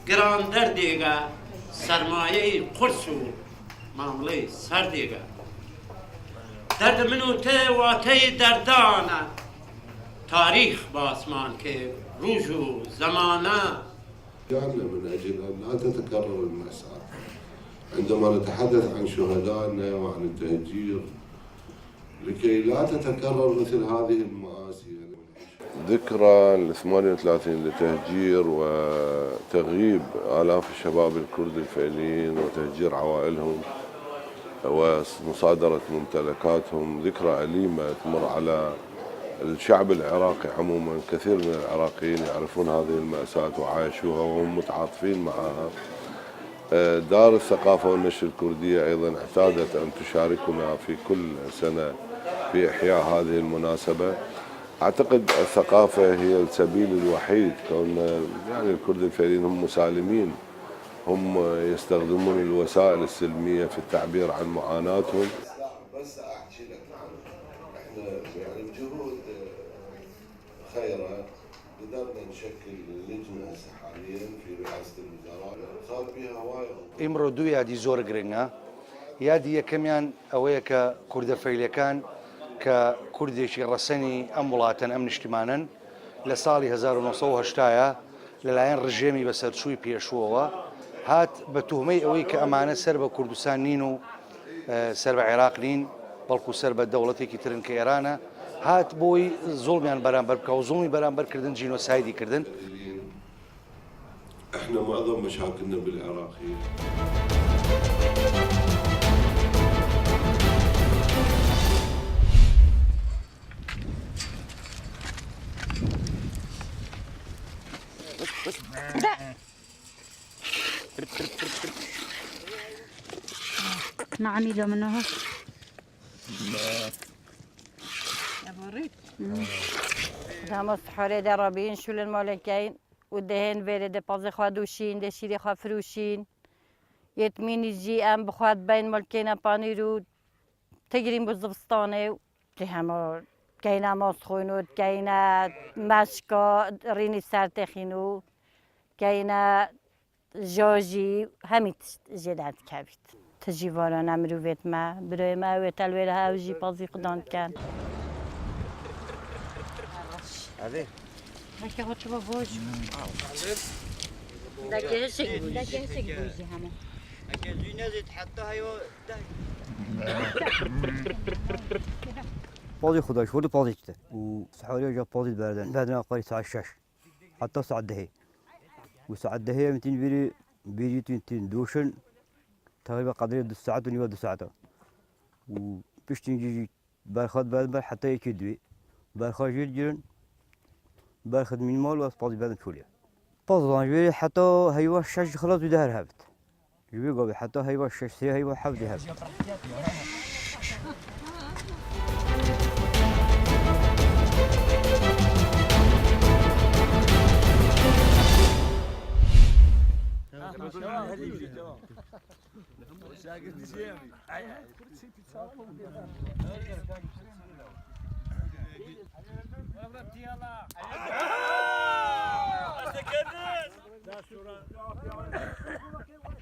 گران دردێگە سەرمایەی قورس و مامڵەی سەردێگە دەرد من و تێ واتەی دەردانە تاریخ باسمان کرد ڕوژ و زەمانە من أجل أن لا تتكرر المأساة عندما نتحدث عن شهدائنا وعن التهجير لكي لا تتكرر مثل هذه المآسي. ذكرى ال 38 لتهجير وتغييب آلاف الشباب الكرد الفعليين وتهجير عوائلهم ومصادرة ممتلكاتهم، ذكرى أليمة تمر على الشعب العراقي عموما. كثير من العراقيين يعرفون هذه المأساة وعايشوها وهم متعاطفين معها. دار الثقافة والنشر الكردية أيضا اعتادت أن تشاركنا في كل سنة في إحياء هذه المناسبة. أعتقد الثقافة هي السبيل الوحيد، كون يعني الكرد الفعليين هم مسالمين، هم يستخدمون الوسائل السلمية في التعبير عن معاناتهم. بس أحكي لك احنا يعني بجهود خيرة قدرنا نشكل لجنة حاليا في رئاسة الوزراء صار فيها هواية. ئیمڕۆ دوو یادی زۆر گرنگە. یادی یەکەمیان ئەوەیە کە کوردە فەیلەکان کە کوردێکی ڕەسەنی ئەم وڵاتەن ئەم نیشتیمانن لە ساڵی 1970 لەلایەن ڕژێمی بەسەرچووی پێشووەوە هات بە توهمەی ئەوەی کە ئەمانە سەر بە کوردستان نین و سەر بە عێراق نین بەڵکو سەر بە دەوڵەتێکی ترن کە ئێرانە هات بۆی زوڵمیان بەرامبەر بکە و زوڵمی بەرامبەرکردن جینۆسایدی کردن. احنا معظم مشاكلنا بالعراق هي نعمي لو منه داموس حوالي درابين شو للمولكين ودهن فيري دي بازي خوادوشين دي شيري خافروشين يتمين يجي ام بخواد بين ملكينا بانيرو تجرين بزبستاني تهمو كاينا ماسخونو كاينا مشكا ريني سرتخينو كاينا جاجي همي جدات كابيت تجي وارانا مروفيت ما بروي ما ويتالوير هاوجي بازي قدان كان هذه هكا هو تشوف بوج داكي هشك بوجي همه هكا جينازي حتى هيو بازي خداش هو بازي كده وسحوري جا بازي بردن بعدنا قري الساعة 6 حتى الساعة دهي والساعة دهي 200 بيجي 200 دوشن تقريبا قدر 2 ساعات ونيو 2 ساعات وبيش تنجي برخات بعد حتى يكدوي برخات جيرن برخد من مال واس بازي بعد شوليا بازي جوي حتى هيوا 6 خلاص بدهر هبت جوي قبل حتى هيوا 6 هيوا حفظ هبت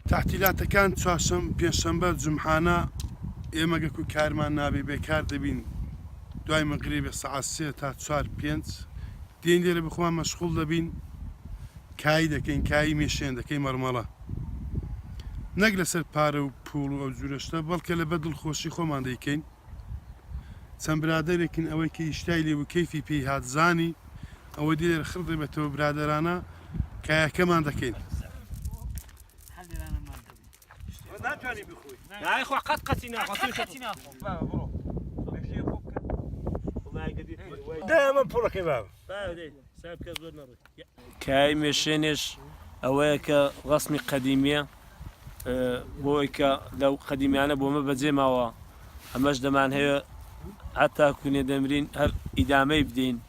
تحتیلاتەکان پێنجشەمبە جمعانە ئێمە گەکو کارمان نابێ بێکار دەبین دوای مەغریبێ سەعات 3 تا 4 5 دێن لێرە بخۆمان مەشغوڵ دەبین کایی دەکەین کایی مێشێن دەکەی مەرمەڵە نەک لەسەر پارە و پوڵ و ئەو جورەشتە بەڵکە لە بە دڵخۆشی خۆمان دەیکەین چەند برادەرێکین ئەوەی کە ئیشتای لێ و کەیفی پێی هاتزانی ئەوە دی لێرە خڕ دەبێتەوە برادەرانە کایەکەمان دەکەین ناتواني بخوي لا اخو قد قتنا برو ماشي فوق والله قديت دائما بورك يا بابا ساب كزور نروح كاي مشينش اواك رسمي قديميه بويكا لو قديمي انا بو ما بزي ما هو هماش دمان هي حتى كوني دمرين هر ادامه بدين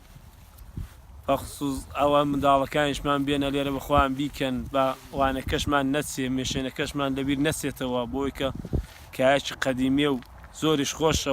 بخصوص أول من دالك كانش من بين اللي رب إخوان بيكن با وأنا كشمان نسي مش أنا كشمان لبير نسي توا بويكا كعيش قديمي وزورش خوش